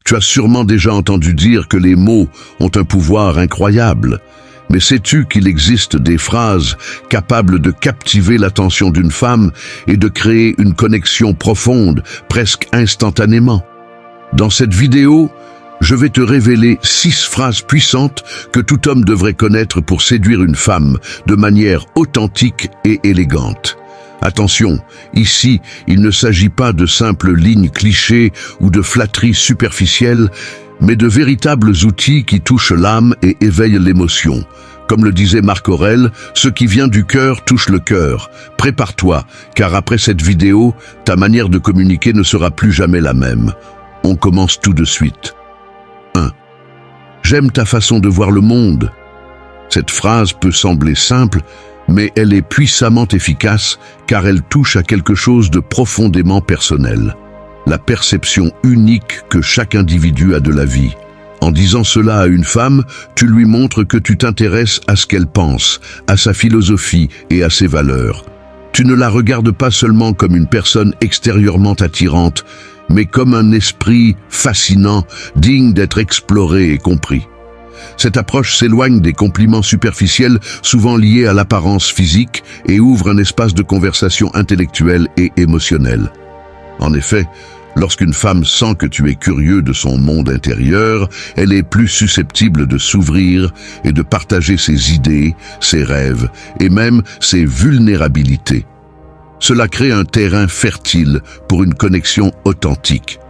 Tu as sûrement déjà entendu dire que les mots ont un pouvoir incroyable. Mais sais-tu qu'il existe des phrases capables de captiver l'attention d'une femme et de créer une connexion profonde, presque instantanément? Dans cette vidéo, je vais te révéler 6 phrases puissantes que tout homme devrait connaître pour séduire une femme de manière authentique et élégante. Attention, ici, il ne s'agit pas de simples lignes clichés ou de flatteries superficielles, mais de véritables outils qui touchent l'âme et éveillent l'émotion. Comme le disait Marc Aurèle, ce qui vient du cœur touche le cœur. Prépare-toi, car après cette vidéo, ta manière de communiquer ne sera plus jamais la même. On commence tout de suite. 1. J'aime ta façon de voir le monde. Cette phrase peut sembler simple, mais elle est puissamment efficace car elle touche à quelque chose de profondément personnel. La perception unique que chaque individu a de la vie. En disant cela à une femme, tu lui montres que tu t'intéresses à ce qu'elle pense, à sa philosophie et à ses valeurs. Tu ne la regardes pas seulement comme une personne extérieurement attirante, mais comme un esprit fascinant, digne d'être exploré et compris. Cette approche s'éloigne des compliments superficiels souvent liés à l'apparence physique et ouvre un espace de conversation intellectuelle et émotionnelle. En effet, lorsqu'une femme sent que tu es curieux de son monde intérieur, elle est plus susceptible de s'ouvrir et de partager ses idées, ses rêves et même ses vulnérabilités. Cela crée un terrain fertile pour une connexion authentique.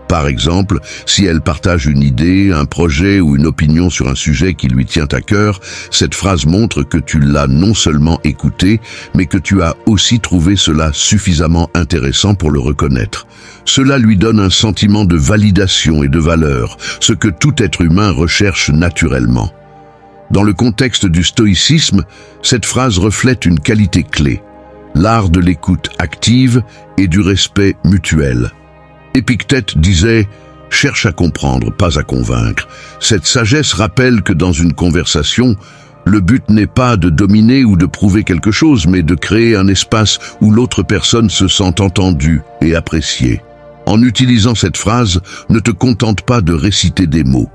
Par exemple, si elle partage une idée, un projet ou une opinion sur un sujet qui lui tient à cœur, cette phrase montre que tu l'as non seulement écouté, mais que tu as aussi trouvé cela suffisamment intéressant pour le reconnaître. Cela lui donne un sentiment de validation et de valeur, ce que tout être humain recherche naturellement. Dans le contexte du stoïcisme, cette phrase reflète une qualité clé, l'art de l'écoute active et du respect mutuel. Épictète disait « Cherche à comprendre, pas à convaincre ». Cette sagesse rappelle que dans une conversation, le but n'est pas de dominer ou de prouver quelque chose, mais de créer un espace où l'autre personne se sent entendue et appréciée. En utilisant cette phrase, ne te contente pas de réciter des mots.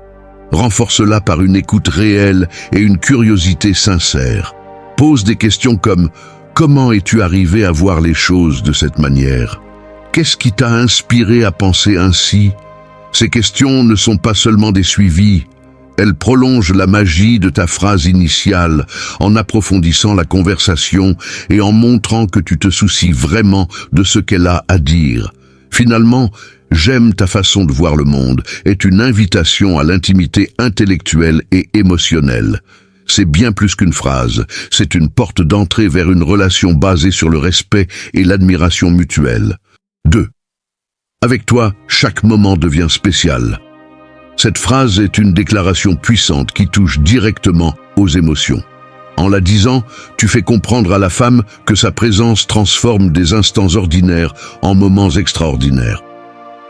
Renforce-la par une écoute réelle et une curiosité sincère. Pose des questions comme « Comment es-tu arrivé à voir les choses de cette manière ?» Qu'est-ce qui t'a inspiré à penser ainsi? Ces questions ne sont pas seulement des suivis, elles prolongent la magie de ta phrase initiale en approfondissant la conversation et en montrant que tu te soucies vraiment de ce qu'elle a à dire. Finalement, « J'aime ta façon de voir le monde » est une invitation à l'intimité intellectuelle et émotionnelle. C'est bien plus qu'une phrase, c'est une porte d'entrée vers une relation basée sur le respect et l'admiration mutuelle. 2. Avec toi, chaque moment devient spécial. Cette phrase est une déclaration puissante qui touche directement aux émotions. En la disant, tu fais comprendre à la femme que sa présence transforme des instants ordinaires en moments extraordinaires.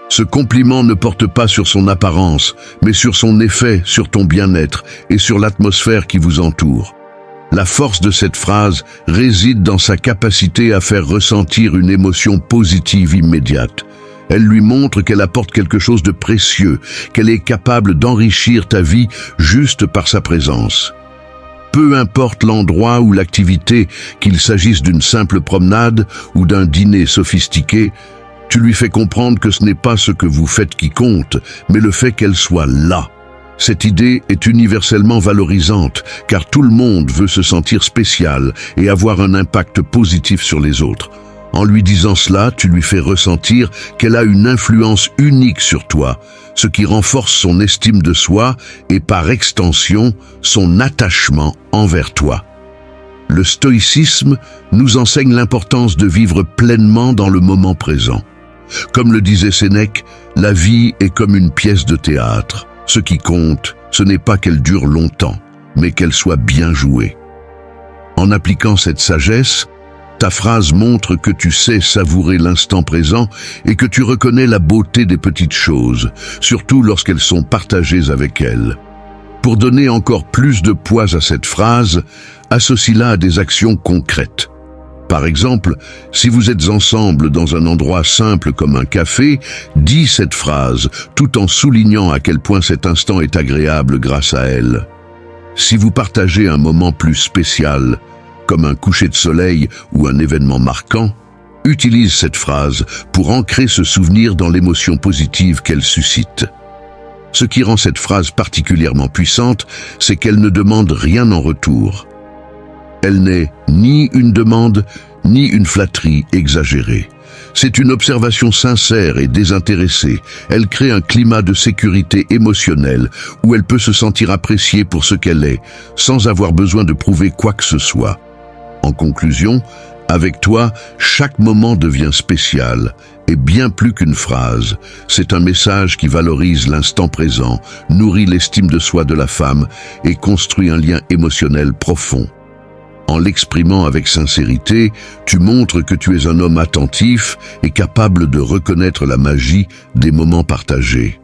Ce compliment ne porte pas sur son apparence, mais sur son effet, sur ton bien-être et sur l'atmosphère qui vous entoure. La force de cette phrase réside dans sa capacité à faire ressentir une émotion positive immédiate. Elle lui montre qu'elle apporte quelque chose de précieux, qu'elle est capable d'enrichir ta vie juste par sa présence. Peu importe l'endroit ou l'activité, qu'il s'agisse d'une simple promenade ou d'un dîner sophistiqué, tu lui fais comprendre que ce n'est pas ce que vous faites qui compte, mais le fait qu'elle soit là. Cette idée est universellement valorisante, car tout le monde veut se sentir spécial et avoir un impact positif sur les autres. En lui disant cela, tu lui fais ressentir qu'elle a une influence unique sur toi, ce qui renforce son estime de soi et par extension, son attachement envers toi. Le stoïcisme nous enseigne l'importance de vivre pleinement dans le moment présent. Comme le disait Sénèque, la vie est comme une pièce de théâtre. Ce qui compte, ce n'est pas qu'elle dure longtemps, mais qu'elle soit bien jouée. En appliquant cette sagesse, ta phrase montre que tu sais savourer l'instant présent et que tu reconnais la beauté des petites choses, surtout lorsqu'elles sont partagées avec elle. Pour donner encore plus de poids à cette phrase, associe-la à des actions concrètes. Par exemple, si vous êtes ensemble dans un endroit simple comme un café, dis cette phrase tout en soulignant à quel point cet instant est agréable grâce à elle. Si vous partagez un moment plus spécial, comme un coucher de soleil ou un événement marquant, utilise cette phrase pour ancrer ce souvenir dans l'émotion positive qu'elle suscite. Ce qui rend cette phrase particulièrement puissante, c'est qu'elle ne demande rien en retour. Elle n'est ni une demande, ni une flatterie exagérée. C'est une observation sincère et désintéressée. Elle crée un climat de sécurité émotionnelle où elle peut se sentir appréciée pour ce qu'elle est, sans avoir besoin de prouver quoi que ce soit. En conclusion, avec toi, chaque moment devient spécial, et bien plus qu'une phrase. C'est un message qui valorise l'instant présent, nourrit l'estime de soi de la femme et construit un lien émotionnel profond. En l'exprimant avec sincérité, tu montres que tu es un homme attentif et capable de reconnaître la magie des moments partagés.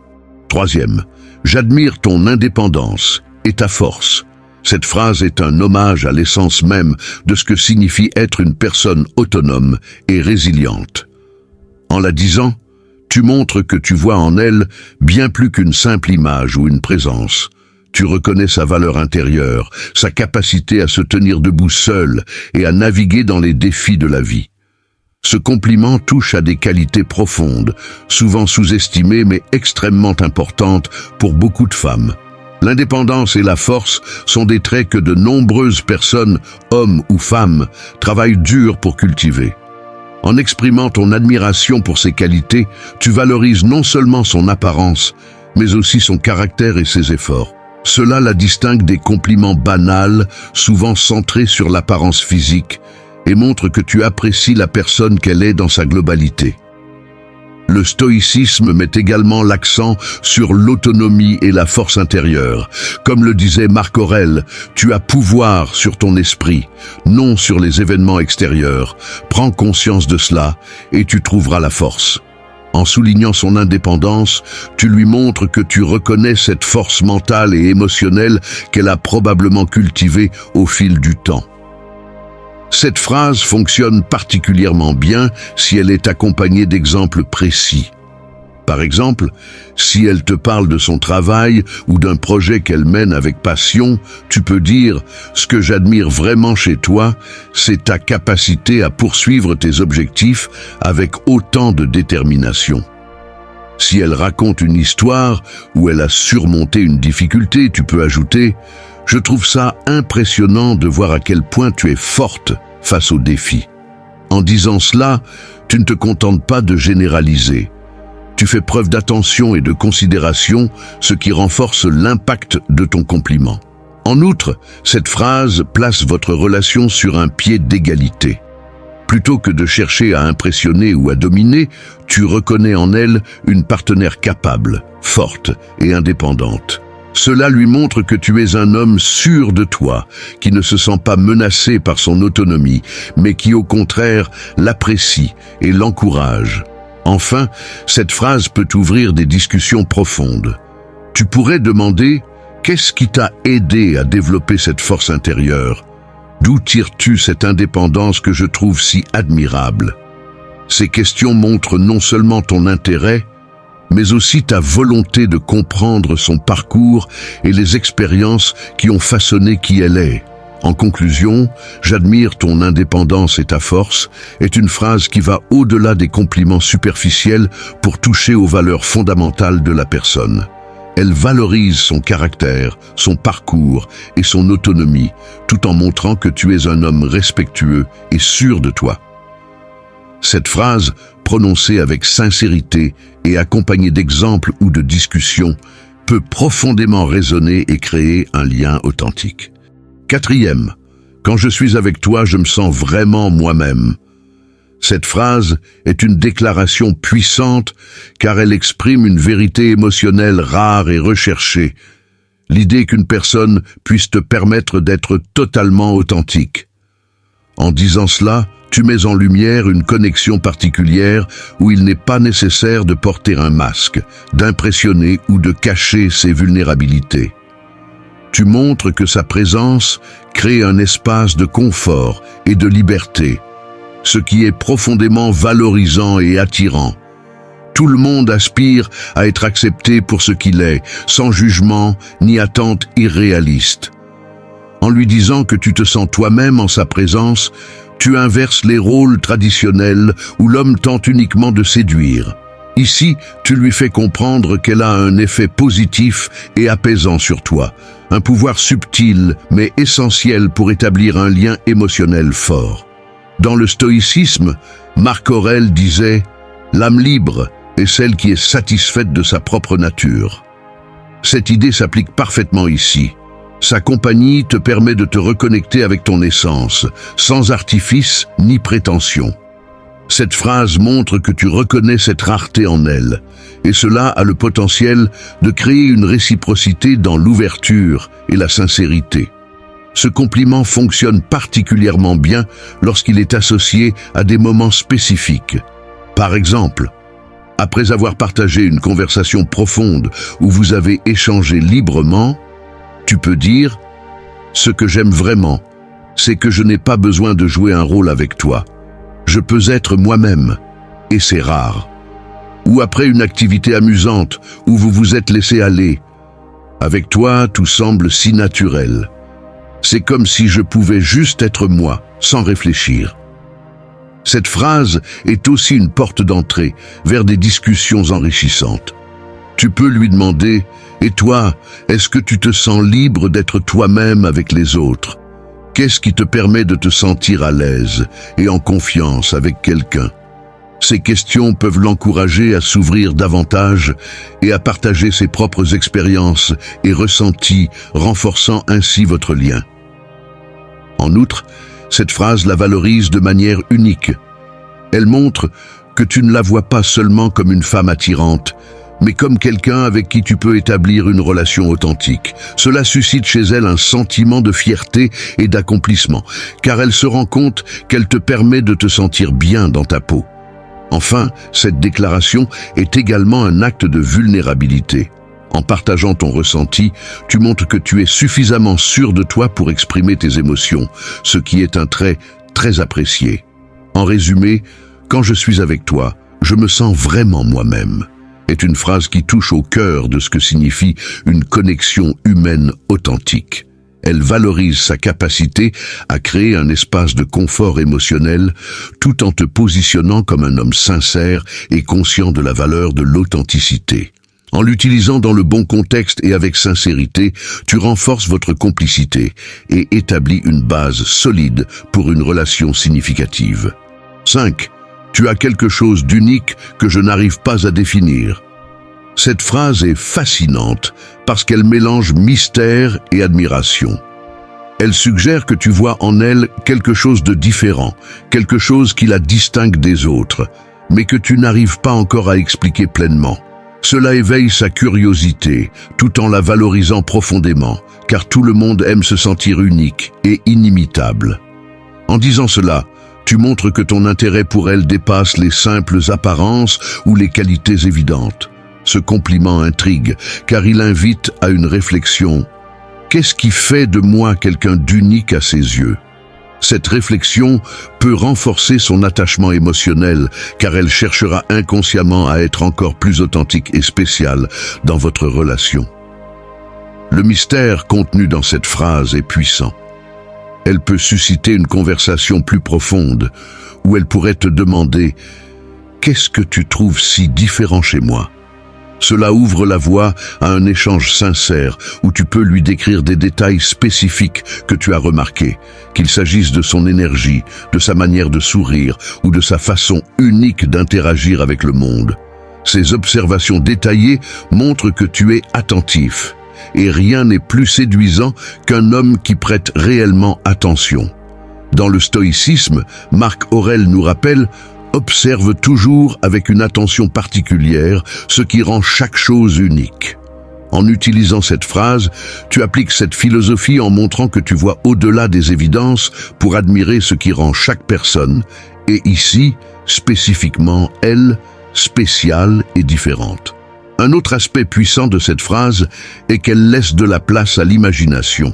Troisième, j'admire ton indépendance et ta force. Cette phrase est un hommage à l'essence même de ce que signifie être une personne autonome et résiliente. En la disant, tu montres que tu vois en elle bien plus qu'une simple image ou une présence. Tu reconnais sa valeur intérieure, sa capacité à se tenir debout seule et à naviguer dans les défis de la vie. Ce compliment touche à des qualités profondes, souvent sous-estimées mais extrêmement importantes pour beaucoup de femmes. L'indépendance et la force sont des traits que de nombreuses personnes, hommes ou femmes, travaillent dur pour cultiver. En exprimant ton admiration pour ses qualités, tu valorises non seulement son apparence, mais aussi son caractère et ses efforts. Cela la distingue des compliments banals, souvent centrés sur l'apparence physique, et montre que tu apprécies la personne qu'elle est dans sa globalité. Le stoïcisme met également l'accent sur l'autonomie et la force intérieure. Comme le disait Marc Aurèle, tu as pouvoir sur ton esprit, non sur les événements extérieurs. Prends conscience de cela et tu trouveras la force. En soulignant son indépendance, tu lui montres que tu reconnais cette force mentale et émotionnelle qu'elle a probablement cultivée au fil du temps. Cette phrase fonctionne particulièrement bien si elle est accompagnée d'exemples précis. Par exemple, si elle te parle de son travail ou d'un projet qu'elle mène avec passion, tu peux dire « Ce que j'admire vraiment chez toi, c'est ta capacité à poursuivre tes objectifs avec autant de détermination. » Si elle raconte une histoire où elle a surmonté une difficulté, tu peux ajouter « Je trouve ça impressionnant de voir à quel point tu es forte face aux défis. » En disant cela, tu ne te contentes pas de généraliser. Tu fais preuve d'attention et de considération, ce qui renforce l'impact de ton compliment. En outre, cette phrase place votre relation sur un pied d'égalité. Plutôt que de chercher à impressionner ou à dominer, tu reconnais en elle une partenaire capable, forte et indépendante. Cela lui montre que tu es un homme sûr de toi, qui ne se sent pas menacé par son autonomie, mais qui au contraire l'apprécie et l'encourage. Enfin, cette phrase peut ouvrir des discussions profondes. Tu pourrais demander « Qu'est-ce qui t'a aidé à développer cette force intérieure ? D'où tires-tu cette indépendance que je trouve si admirable ?» Ces questions montrent non seulement ton intérêt, mais aussi ta volonté de comprendre son parcours et les expériences qui ont façonné qui elle est. En conclusion, « J'admire ton indépendance et ta force » est une phrase qui va au-delà des compliments superficiels pour toucher aux valeurs fondamentales de la personne. Elle valorise son caractère, son parcours et son autonomie, tout en montrant que tu es un homme respectueux et sûr de toi. Cette phrase, prononcée avec sincérité et accompagnée d'exemples ou de discussions, peut profondément résonner et créer un lien authentique. Quatrième, quand je suis avec toi, je me sens vraiment moi-même. Cette phrase est une déclaration puissante car elle exprime une vérité émotionnelle rare et recherchée. L'idée qu'une personne puisse te permettre d'être totalement authentique. En disant cela, tu mets en lumière une connexion particulière où il n'est pas nécessaire de porter un masque, d'impressionner ou de cacher ses vulnérabilités. Tu montres que sa présence crée un espace de confort et de liberté, ce qui est profondément valorisant et attirant. Tout le monde aspire à être accepté pour ce qu'il est, sans jugement ni attente irréaliste. En lui disant que tu te sens toi-même en sa présence, tu inverses les rôles traditionnels où l'homme tente uniquement de séduire. Ici, tu lui fais comprendre qu'elle a un effet positif et apaisant sur toi, un pouvoir subtil mais essentiel pour établir un lien émotionnel fort. Dans le stoïcisme, Marc Aurèle disait « L'âme libre est celle qui est satisfaite de sa propre nature ». Cette idée s'applique parfaitement ici. Sa compagnie te permet de te reconnecter avec ton essence, sans artifice ni prétention. Cette phrase montre que tu reconnais cette rareté en elle, et cela a le potentiel de créer une réciprocité dans l'ouverture et la sincérité. Ce compliment fonctionne particulièrement bien lorsqu'il est associé à des moments spécifiques. Par exemple, après avoir partagé une conversation profonde où vous avez échangé librement, tu peux dire « Ce que j'aime vraiment, c'est que je n'ai pas besoin de jouer un rôle avec toi. Je peux être moi-même, et c'est rare. » Ou après une activité amusante où vous vous êtes laissé aller. « Avec toi, tout semble si naturel. C'est comme si je pouvais juste être moi, sans réfléchir. » Cette phrase est aussi une porte d'entrée vers des discussions enrichissantes. Tu peux lui demander « Et toi, est-ce que tu te sens libre d'être toi-même avec les autres ? Qu'est-ce qui te permet de te sentir à l'aise et en confiance avec quelqu'un ?» Ces questions peuvent l'encourager à s'ouvrir davantage et à partager ses propres expériences et ressentis, renforçant ainsi votre lien. En outre, cette phrase la valorise de manière unique. Elle montre que tu ne la vois pas seulement comme une femme attirante, mais comme quelqu'un avec qui tu peux établir une relation authentique. Cela suscite chez elle un sentiment de fierté et d'accomplissement, car elle se rend compte qu'elle te permet de te sentir bien dans ta peau. Enfin, cette déclaration est également un acte de vulnérabilité. En partageant ton ressenti, tu montres que tu es suffisamment sûr de toi pour exprimer tes émotions, ce qui est un trait très apprécié. En résumé, « Quand je suis avec toi, je me sens vraiment moi-même » est une phrase qui touche au cœur de ce que signifie une connexion humaine authentique. Elle valorise sa capacité à créer un espace de confort émotionnel tout en te positionnant comme un homme sincère et conscient de la valeur de l'authenticité. En l'utilisant dans le bon contexte et avec sincérité, tu renforces votre complicité et établis une base solide pour une relation significative. 5. Tu as quelque chose d'unique que je n'arrive pas à définir. Cette phrase est fascinante parce qu'elle mélange mystère et admiration. Elle suggère que tu vois en elle quelque chose de différent, quelque chose qui la distingue des autres, mais que tu n'arrives pas encore à expliquer pleinement. Cela éveille sa curiosité, tout en la valorisant profondément, car tout le monde aime se sentir unique et inimitable. En disant cela, tu montres que ton intérêt pour elle dépasse les simples apparences ou les qualités évidentes. Ce compliment intrigue, car il invite à une réflexion. Qu'est-ce qui fait de moi quelqu'un d'unique à ses yeux ? Cette réflexion peut renforcer son attachement émotionnel, car elle cherchera inconsciemment à être encore plus authentique et spéciale dans votre relation. Le mystère contenu dans cette phrase est puissant. Elle peut susciter une conversation plus profonde, où elle pourrait te demander « Qu'est-ce que tu trouves si différent chez moi ?» Cela ouvre la voie à un échange sincère où tu peux lui décrire des détails spécifiques que tu as remarqués, qu'il s'agisse de son énergie, de sa manière de sourire ou de sa façon unique d'interagir avec le monde. Ces observations détaillées montrent que tu es attentif, et rien n'est plus séduisant qu'un homme qui prête réellement attention. Dans le stoïcisme, Marc Aurèle nous rappelle « Observe toujours avec une attention particulière ce qui rend chaque chose unique ». En utilisant cette phrase, tu appliques cette philosophie en montrant que tu vois au-delà des évidences pour admirer ce qui rend chaque personne, et ici, spécifiquement elle, spéciale et différente. Un autre aspect puissant de cette phrase est qu'elle laisse de la place à l'imagination.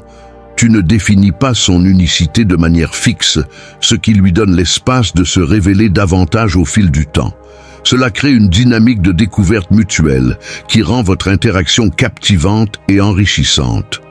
Tu ne définis pas son unicité de manière fixe, ce qui lui donne l'espace de se révéler davantage au fil du temps. Cela crée une dynamique de découverte mutuelle qui rend votre interaction captivante et enrichissante.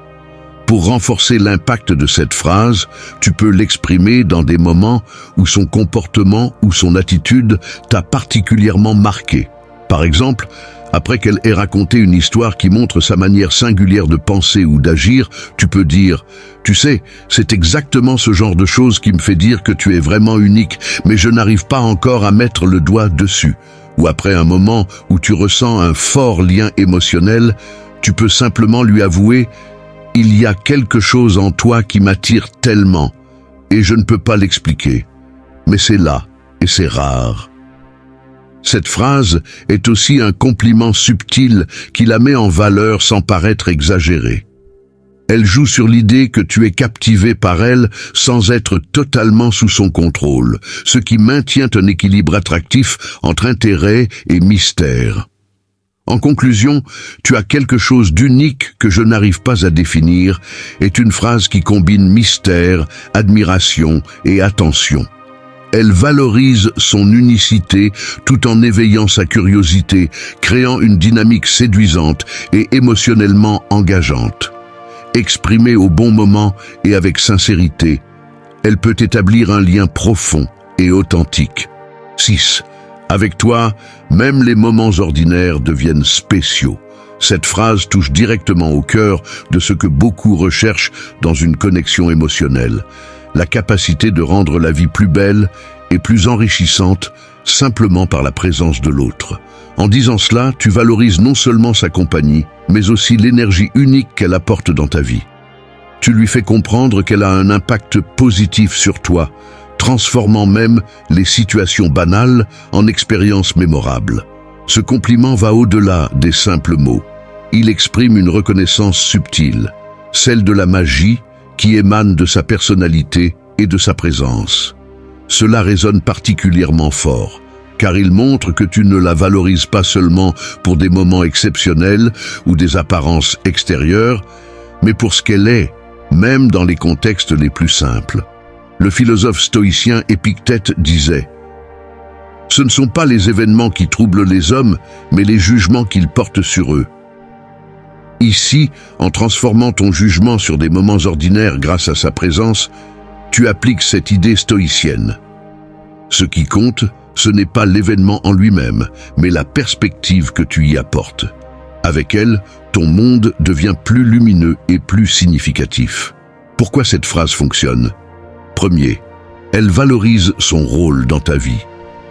Pour renforcer l'impact de cette phrase, tu peux l'exprimer dans des moments où son comportement ou son attitude t'a particulièrement marqué. Par exemple, après qu'elle ait raconté une histoire qui montre sa manière singulière de penser ou d'agir, tu peux dire « Tu sais, c'est exactement ce genre de choses qui me fait dire que tu es vraiment unique, mais je n'arrive pas encore à mettre le doigt dessus. » Ou après un moment où tu ressens un fort lien émotionnel, tu peux simplement lui avouer « Il y a quelque chose en toi qui m'attire tellement, et je ne peux pas l'expliquer. Mais c'est là, et c'est rare. » Cette phrase est aussi un compliment subtil qui la met en valeur sans paraître exagéré. Elle joue sur l'idée que tu es captivé par elle sans être totalement sous son contrôle, ce qui maintient un équilibre attractif entre intérêt et mystère. En conclusion, tu as quelque chose d'unique que je n'arrive pas à définir, est une phrase qui combine mystère, admiration et attention. Elle valorise son unicité tout en éveillant sa curiosité, créant une dynamique séduisante et émotionnellement engageante. Exprimée au bon moment et avec sincérité, elle peut établir un lien profond et authentique. 6. Avec toi, même les moments ordinaires deviennent spéciaux. Cette phrase touche directement au cœur de ce que beaucoup recherchent dans une connexion émotionnelle. La capacité de rendre la vie plus belle et plus enrichissante simplement par la présence de l'autre. En disant cela, tu valorises non seulement sa compagnie, mais aussi l'énergie unique qu'elle apporte dans ta vie. Tu lui fais comprendre qu'elle a un impact positif sur toi, transformant même les situations banales en expériences mémorables. Ce compliment va au-delà des simples mots. Il exprime une reconnaissance subtile, celle de la magie qui émane de sa personnalité et de sa présence. Cela résonne particulièrement fort, car il montre que tu ne la valorises pas seulement pour des moments exceptionnels ou des apparences extérieures, mais pour ce qu'elle est, même dans les contextes les plus simples. Le philosophe stoïcien Épictète disait « Ce ne sont pas les événements qui troublent les hommes, mais les jugements qu'ils portent sur eux. » Ici, en transformant ton jugement sur des moments ordinaires grâce à sa présence, tu appliques cette idée stoïcienne. Ce qui compte, ce n'est pas l'événement en lui-même, mais la perspective que tu y apportes. Avec elle, ton monde devient plus lumineux et plus significatif. Pourquoi cette phrase fonctionne ? Premier, elle valorise son rôle dans ta vie.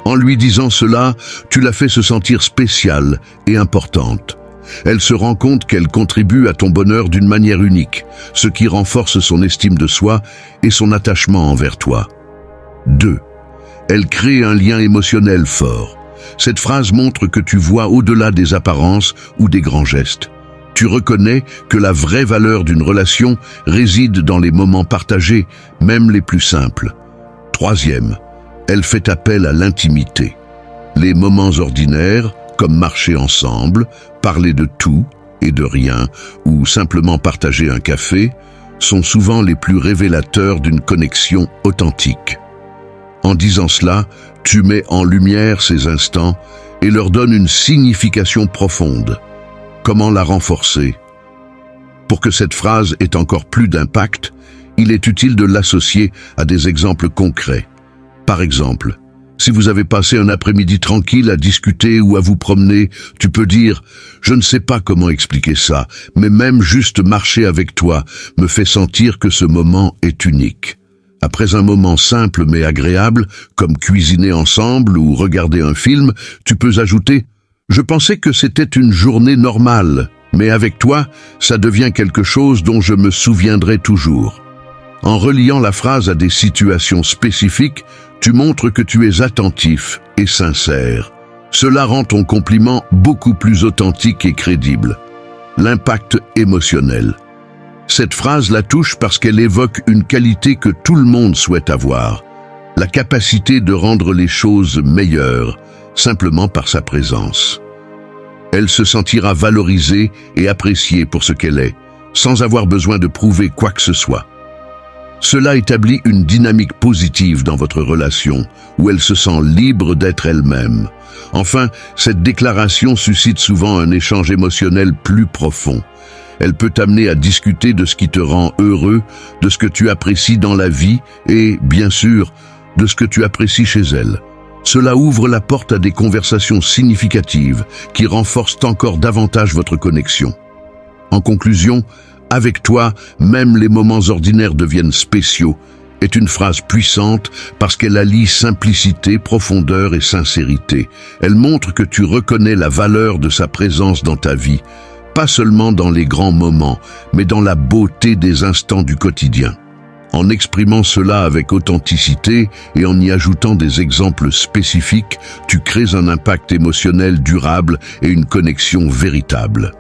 En lui disant cela, tu la fais se sentir spéciale et importante. Elle se rend compte qu'elle contribue à ton bonheur d'une manière unique, ce qui renforce son estime de soi et son attachement envers toi. 2. Elle crée un lien émotionnel fort. Cette phrase montre que tu vois au-delà des apparences ou des grands gestes. Tu reconnais que la vraie valeur d'une relation réside dans les moments partagés, même les plus simples. 3. Elle fait appel à l'intimité. Les moments ordinaires, comme marcher ensemble, parler de tout et de rien, ou simplement partager un café, sont souvent les plus révélateurs d'une connexion authentique. En disant cela, tu mets en lumière ces instants et leur donnes une signification profonde. Comment la renforcer ? Pour que cette phrase ait encore plus d'impact, il est utile de l'associer à des exemples concrets. Par exemple, si vous avez passé un après-midi tranquille à discuter ou à vous promener, tu peux dire « Je ne sais pas comment expliquer ça, mais même juste marcher avec toi me fait sentir que ce moment est unique. » Après un moment simple mais agréable, comme cuisiner ensemble ou regarder un film, tu peux ajouter « Je pensais que c'était une journée normale, mais avec toi, ça devient quelque chose dont je me souviendrai toujours. » En reliant la phrase à des situations spécifiques, tu montres que tu es attentif et sincère. Cela rend ton compliment beaucoup plus authentique et crédible. L'impact émotionnel. Cette phrase la touche parce qu'elle évoque une qualité que tout le monde souhaite avoir, la capacité de rendre les choses meilleures, simplement par sa présence. Elle se sentira valorisée et appréciée pour ce qu'elle est, sans avoir besoin de prouver quoi que ce soit. Cela établit une dynamique positive dans votre relation, où elle se sent libre d'être elle-même. Enfin, cette déclaration suscite souvent un échange émotionnel plus profond. Elle peut t'amener à discuter de ce qui te rend heureux, de ce que tu apprécies dans la vie et, bien sûr, de ce que tu apprécies chez elle. Cela ouvre la porte à des conversations significatives qui renforcent encore davantage votre connexion. En conclusion, avec toi, même les moments ordinaires deviennent spéciaux, est une phrase puissante parce qu'elle allie simplicité, profondeur et sincérité. Elle montre que tu reconnais la valeur de sa présence dans ta vie, pas seulement dans les grands moments, mais dans la beauté des instants du quotidien. En exprimant cela avec authenticité et en y ajoutant des exemples spécifiques, tu crées un impact émotionnel durable et une connexion véritable.